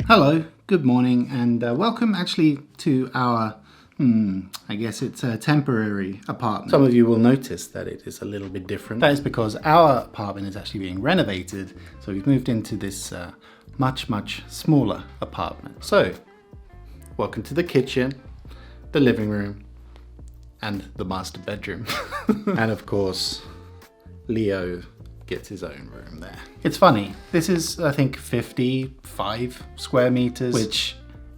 Hello, good morning, and welcome actually to our, I guess it's a temporary apartment. Some of you will notice that it is a little bit different. That is because our apartment is actually being renovated, so we've moved into this much smaller apartment. So, welcome to the kitchen, the living room, and the master bedroom. And of course, Leo gets his own room there. It's funny, this is I think 55 square meters, which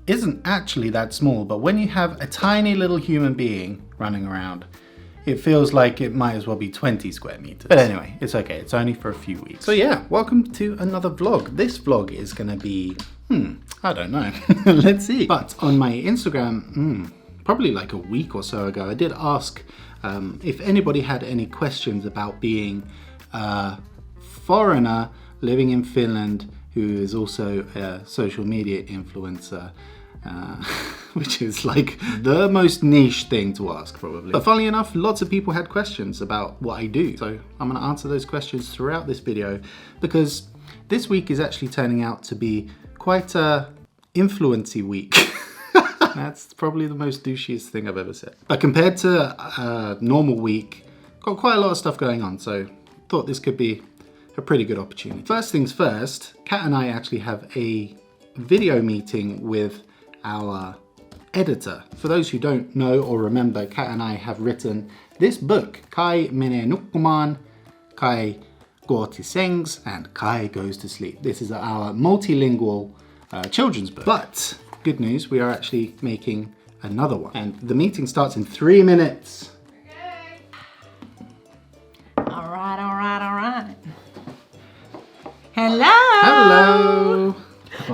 isn't actually that small, but when you have a tiny little human being running around, it feels like it might as well be 20 square meters. But anyway, it's okay, it's only for a few weeks. So yeah, welcome to another vlog. This vlog is gonna be, I don't know, let's see. But on my Instagram, probably like a week or so ago, I did ask if anybody had any questions about being a foreigner living in Finland who is also a social media influencer, which is like the most niche thing to ask probably. But funnily enough, lots of people had questions about what I do. So I'm gonna answer those questions throughout this video because this week is actually turning out to be quite a influency week. That's probably the most douchiest thing I've ever said. But compared to a normal week, got quite a lot of stuff going on, so thought this could be a pretty good opportunity. First things first, Kat and I actually have a video meeting with our editor. For those who don't know or remember, Kat and I have written this book, Kai menee nukkumaan, Kai går till sängs, and Kai goes to sleep. This is our multilingual children's book. But good news, we are actually making another one. And the meeting starts in 3 minutes. Okay. All right. Hello. Hello.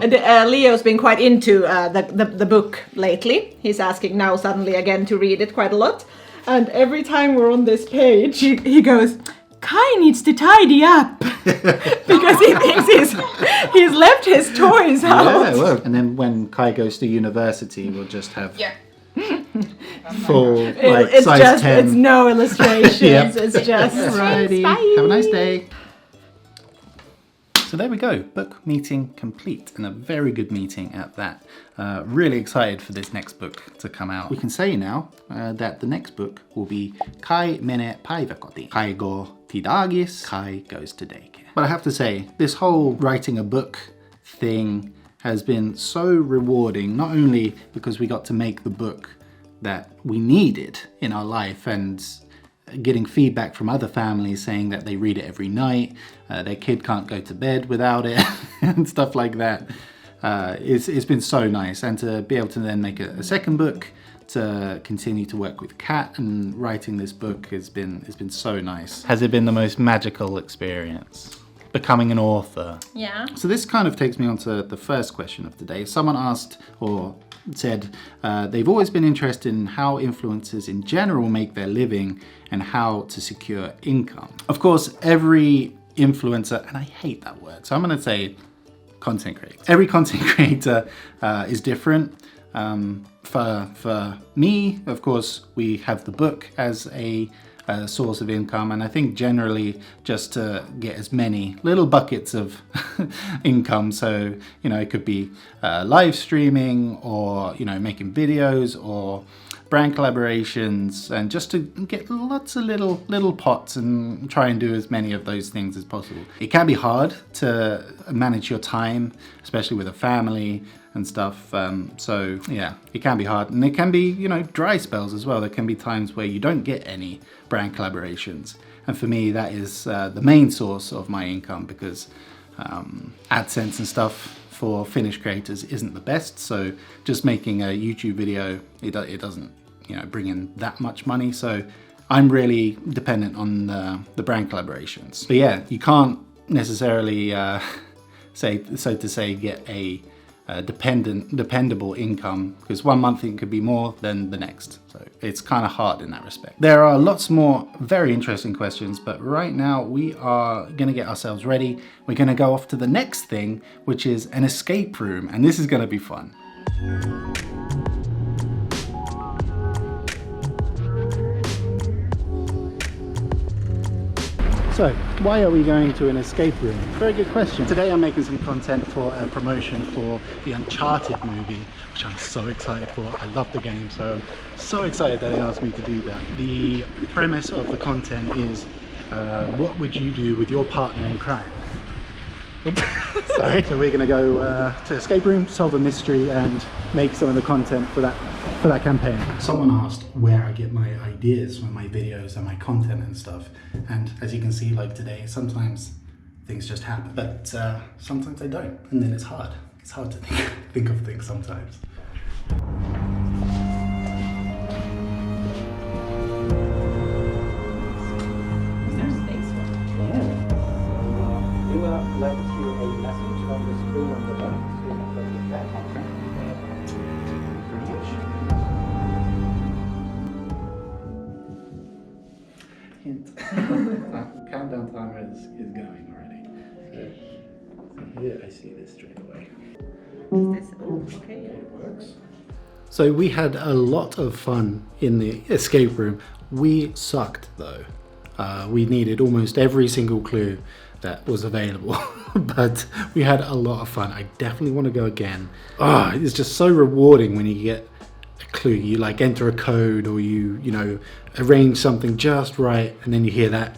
And, Leo's been quite into the book lately. He's asking now suddenly again to read it quite a lot. And every time we're on this page, he goes, Kai needs to tidy up because he thinks he's left his toys out. Yeah, well, and then when Kai goes to university, we'll just have full it's size just 10. It's no illustrations. Yep. It's just Alrighty. bye. Have a nice day. So there we go, book meeting complete, and a very good meeting at that. Really excited for this next book to come out. We can say now that the next book will be Kai menee päiväkotiin. Kai går till dagis, Kai goes to daycare. But I have to say, this whole writing a book thing has been so rewarding, not only because we got to make the book that we needed in our life and getting feedback from other families saying that they read it every night, their kid can't go to bed without it, and stuff like that. It's been so nice, and to be able to then make a second book, to continue to work with Kat and writing this book has been so nice. Has it been the most magical experience? Becoming an author. Yeah. So this kind of takes me on to the first question of the day. Someone asked or said they've always been interested in how influencers in general make their living and how to secure income. Of course, every influencer, and I hate that word, so I'm going to say content creator. Every content creator is different. For me, of course, we have the book as a source of income, and I think generally just to get as many little buckets of income. So, you know, it could be live streaming, or, you know, making videos, or brand collaborations, and just to get lots of little pots and try and do as many of those things as possible. It can be hard to manage your time, especially with a family and stuff. So yeah, it can be hard, and it can be, you know, dry spells as well. There can be times where you don't get any brand collaborations, and for me that is the main source of my income, because AdSense and stuff for Finnish creators isn't the best. So just making a YouTube video, it doesn't, you know, bring in that much money. So I'm really dependent on the brand collaborations. But yeah, you can't necessarily get a dependable income, because one month it could be more than the next. So it's kind of hard in that respect. There are lots more very interesting questions, but right now we are going to get ourselves ready. We're going to go off to the next thing, which is an escape room, and this is going to be fun. So, why are we going to an escape room? Very good question. Today I'm making some content for a promotion for the Uncharted movie, which I'm so excited for. I love the game, so I'm so excited that they asked me to do that. The premise of the content is, what would you do with your partner in crime? Sorry. So we're going to go to escape room, solve a mystery, and make some of the content for that campaign. Someone asked where I get my ideas for my videos and my content and stuff, and as you can see, like today, sometimes things just happen, but sometimes they don't, and then it's hard to think of things sometimes. Is there space for it? Yeah. You will let you a message on the screen on the left, so you can play it back. Hint. Countdown timer is going already. So here I see this straight away. Is this okay? It works. So we had a lot of fun in the escape room. We sucked though. We needed almost every single clue that was available, but we had a lot of fun. I definitely want to go again. It's just so rewarding when you get a clue. You like enter a code, or you know, arrange something just right, and then you hear that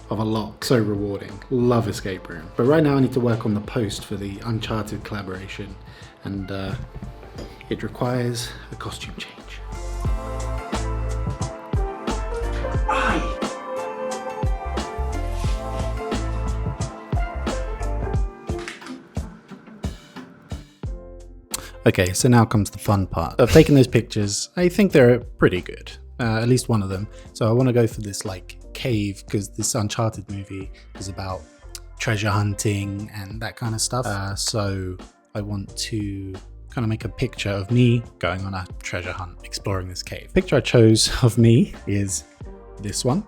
of a lock. So rewarding. Love escape room. But right now I need to work on the post for the Uncharted collaboration, and it requires a costume change. Okay, so now comes the fun part. I've taken those pictures. I think they're pretty good, at least one of them. So I want to go for this like cave, because this Uncharted movie is about treasure hunting and that kind of stuff. So I want to kind of make a picture of me going on a treasure hunt, exploring this cave. The picture I chose of me is this one.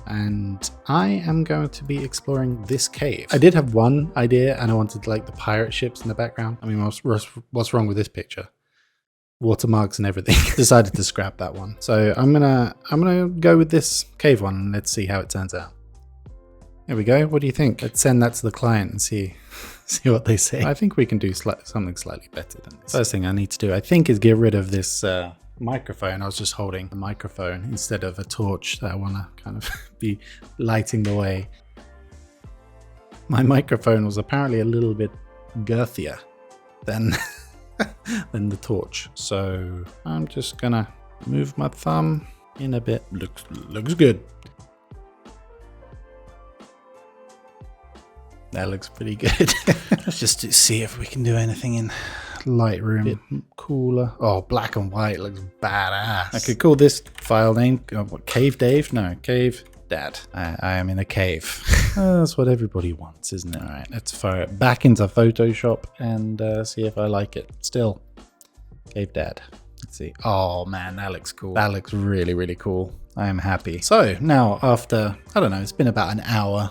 And I am going to be exploring this cave. I did have one idea, and I wanted like the pirate ships in the background. I mean, what's wrong with this picture? Watermarks and everything. Decided to scrap that one. So I'm gonna go with this cave one, and let's see how it turns out. There we go. What do you think? Let's send that to the client and see what they say. I think we can do something slightly better than this. First thing I need to do, I think, is get rid of this microphone. I was just holding a microphone instead of a torch that I want to kind of be lighting the way. My microphone was apparently a little bit girthier than than the torch, so I'm just gonna move my thumb in a bit. Looks good. That looks pretty good. Let's just see if we can do anything in Lightroom. Bit cooler. Oh, black and white looks badass. I could call this file name what, Cave Dave? No, Cave Dad. I am in a cave. That's what everybody wants, isn't it? All right, let's fire it back into Photoshop and see if I like it. Still, Cave Dad. Let's see. Oh man, that looks cool. That looks really, really cool. I am happy. So now after, I don't know, it's been about an hour,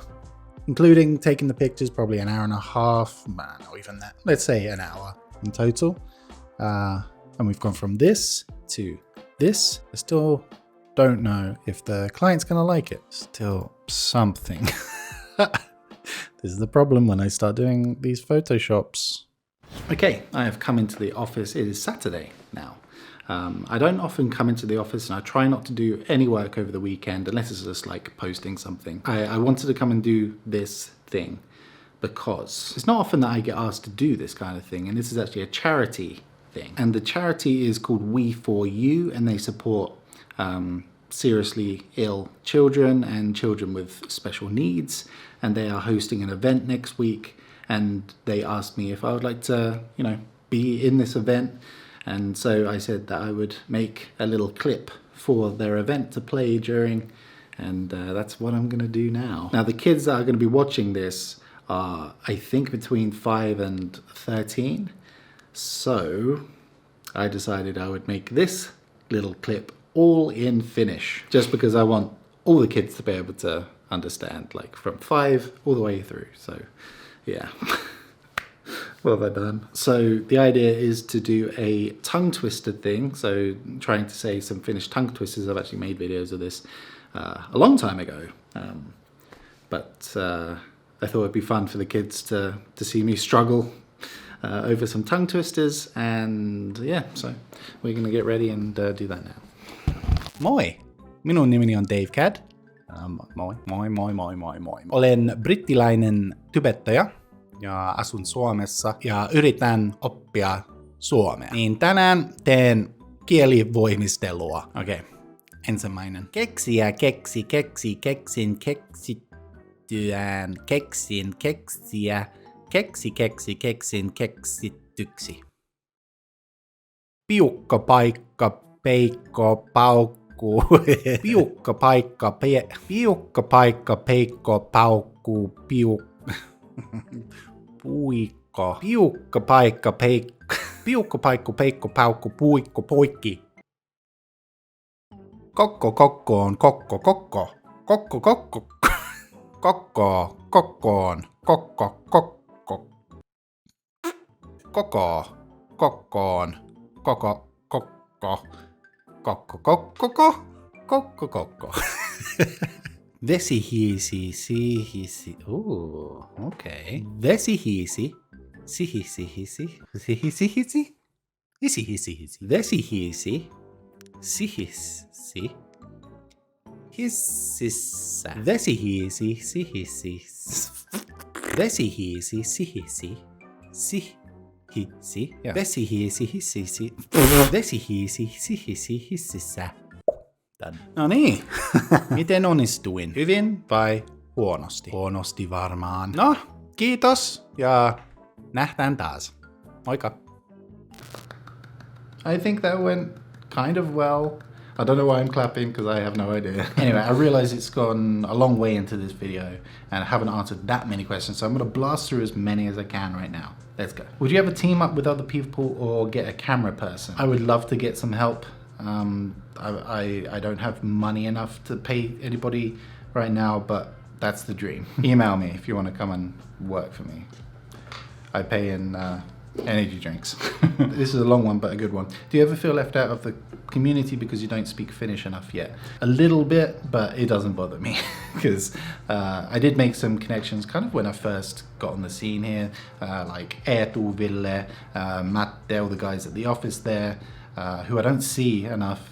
including taking the pictures, probably an hour and a half. Man, not even that. Let's say an hour in total, and we've gone from this to this. I still don't know if the client's gonna like it. Still something. This is the problem when I start doing these Photoshops. Okay, I have come into the office. It is Saturday now. I don't often come into the office, and I try not to do any work over the weekend unless it's just like posting something. I wanted to come and do this thing because it's not often that I get asked to do this kind of thing, and this is actually a charity thing. And the charity is called We4U, and they support seriously ill children and children with special needs, and they are hosting an event next week, and they asked me if I would like to, you know, be in this event. And so I said that I would make a little clip for their event to play during, and that's what I'm gonna do now. Now the kids that are gonna be watching this are, I think, between 5 and 13. So I decided I would make this little clip all in Finnish, just because I want all the kids to be able to understand, like from 5 all the way through. So yeah. What have I done? So the idea is to do a tongue twister thing. So trying to say some Finnish tongue twisters. I've actually made videos of this a long time ago. but I thought it'd be fun for the kids to see me struggle over some tongue twisters, and yeah, so we're gonna get ready and do that now. Moi! Minun nimeni on Dave Cad. Moi. Olen brittiläinen tubettaja ja asun Suomessa ja yritän oppia suomea. Niin tänään teen kielivoimistelua. Okei. Ensimmäinen. Keksiä, keksin, keksittyään, keksin, keksiä, keksin, keksittyksi. Piukka paikka, peikko, paukku. Piukka paikka, peikko, paukku, puikko. Piukka paikka, peikko, paukku, puikko, poikki. Kokkoon. Vesihiisi. Ooh, okay. Vesihiisi. Sihisi. Vesihiisi. Sihisi. Hississä. Vesihiisi. Sihisi. Vesihiisi. Sihisi. Sihisi. Vesihiisi. Hissisi. Vesihiisi. Sihisi. Hississä. No niin. Miten onnistuin? Hyvin vai huonosti? Huonosti varmaan. No, kiitos ja nähdään taas. Moikka. I think that went kind of well. I don't know why I'm clapping because I have no idea. Anyway, I realize it's gone a long way into this video and I haven't answered that many questions, so I'm going to blast through as many as I can right now. Let's go. Would you ever team up with other people or get a camera person? I would love to get some help. I don't have money enough to pay anybody right now, but that's the dream. Email me if you want to come and work for me. I pay in energy drinks. This is a long one, but a good one. Do you ever feel left out of the community because you don't speak Finnish enough yet? A little bit, but it doesn't bother me because I did make some connections kind of when I first got on the scene here, like Eetu, Ville, Matte, all the guys at the office there, who I don't see enough.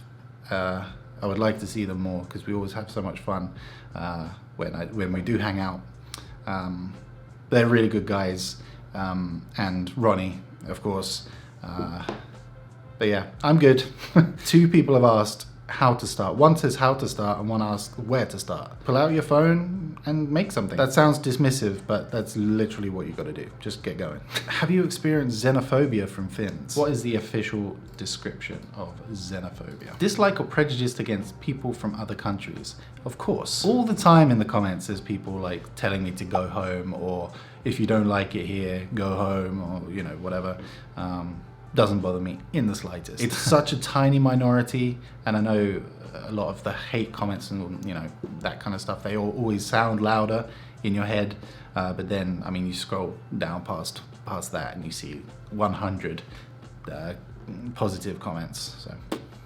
I would like to see them more because we always have so much fun when we do hang out. They're really good guys. And Ronnie, of course. But yeah, I'm good. 2 people have asked how to start. One says how to start and one asks where to start. Pull out your phone and make something. That sounds dismissive, but that's literally what you got to do. Just get going. Have you experienced xenophobia from Finns? What is the official description of xenophobia? Dislike or prejudice against people from other countries. Of course. All the time in the comments there's people like telling me to go home, or if you don't like it here, go home, or you know, whatever. Doesn't bother me in the slightest. It's such a tiny minority, and I know a lot of the hate comments and you know that kind of stuff, they all always sound louder in your head, but then I mean you scroll down past that and you see 100 positive comments, so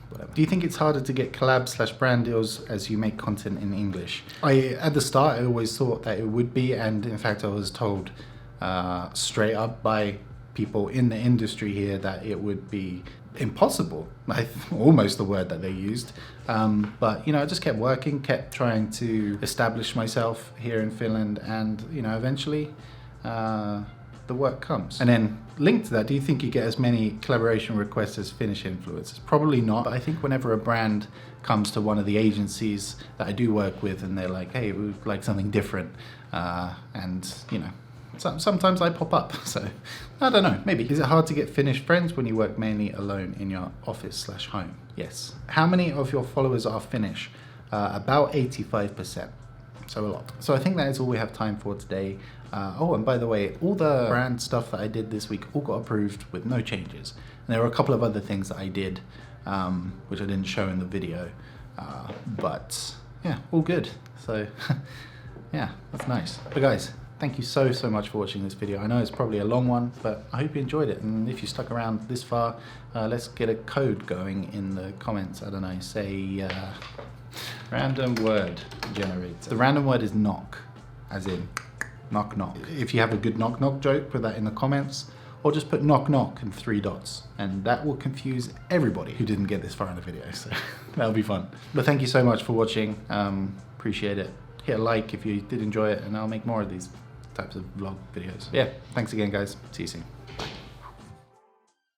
whatever. Do you think it's harder to get collab/brand deals as you make content in English? At the start I always thought that it would be, and in fact I was told straight up by people in the industry here that it would be impossible, almost the word that they used, but you know I just kept working, kept trying to establish myself here in Finland, and you know eventually the work comes. And then linked to that, do you think you get as many collaboration requests as Finnish influencers? Probably not, but I think whenever a brand comes to one of the agencies that I do work with and they're like, hey, we'd like something different, and you know sometimes I pop up, so I don't know, maybe. Is it hard to get Finnish friends when you work mainly alone in your office/home? Yes. How many of your followers are Finnish? About 85%, so a lot. So I think that is all we have time for today. Oh, and by the way, all the brand stuff that I did this week all got approved with no changes. And there were a couple of other things that I did, which I didn't show in the video, but yeah, all good. So yeah, that's nice. But guys, thank you so much for watching this video. I know it's probably a long one, but I hope you enjoyed it. And if you stuck around this far, let's get a code going in the comments. I don't know, say random word generator. The random word is knock, as in knock knock. If you have a good knock knock joke, put that in the comments, or just put knock knock and 3 dots, and that will confuse everybody who didn't get this far in the video, so that'll be fun. But thank you so much for watching, appreciate it. Hit a like if you did enjoy it, and I'll make more of these types of vlog videos. Yeah, thanks again guys, see you soon.